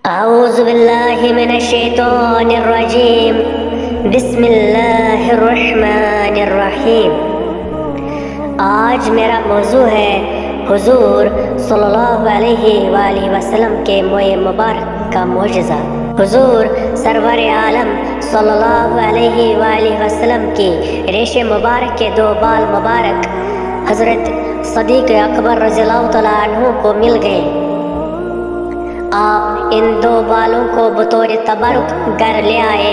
اعوذ باللہ من الشیطان الرجیم بسم اللہ الرحمن الرحیم۔ آج میرا موضوع ہے حضور صلی اللہ علیہ وآلہ وسلم کے موئے مبارک کا معجزہ۔ حضور سرور عالم صلی اللہ علیہ وآلہ وسلم کی ریش مبارک کے دو بال مبارک حضرت صدیق اکبر رضی اللہ تعالیٰ عنہ کو مل گئے۔ آپ ان دو بالوں کو بطور تبرک گھر لے آئے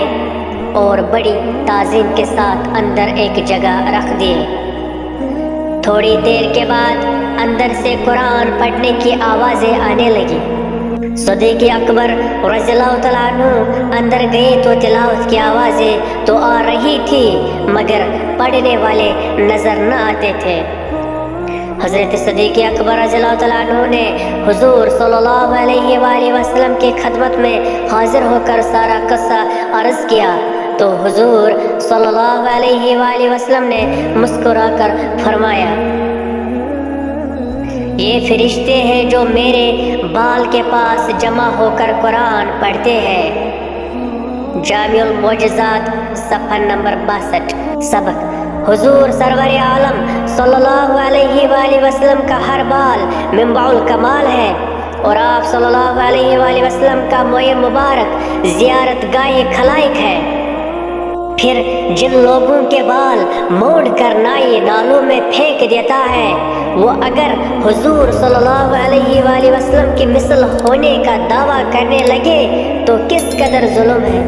اور بڑی تعظیم کے ساتھ اندر ایک جگہ رکھ دیے۔ تھوڑی دیر کے بعد اندر سے قرآن پڑھنے کی آوازیں آنے لگی۔ صدیق اکبر رضی اللہ تعالیٰ عنہ اندر گئے تو تلاوت کی آوازیں تو آ رہی تھی مگر پڑھنے والے نظر نہ آتے تھے۔ حضرت صدیق اکبر رضی اللہ تعالیٰ عنہ نے حضور صلی اللہ علیہ وآلہ وسلم کی خدمت میں حاضر ہو کر سارا قصہ عرض کیا تو حضور صلی اللہ علیہ وآلہ وسلم نے مسکرا کر فرمایا، یہ فرشتے ہیں جو میرے بال کے پاس جمع ہو کر قرآن پڑھتے ہیں۔ جامع المعجزات صفحہ نمبر 62۔ سبق: حضور سرور عالم صلی اللہ علیہ وآلہ وسلم کا ہر بال منبع الکمال ہے اور آپ صلی اللہ علیہ وآلہ وسلم کا موئے مبارک زیارت گاہ خلائق ہے۔ پھر جن لوگوں کے بال موڑ کر نائی نالوں میں پھینک دیتا ہے وہ اگر حضور صلی اللہ علیہ وآلہ وسلم کی مثل ہونے کا دعویٰ کرنے لگے تو کس قدر ظلم ہے۔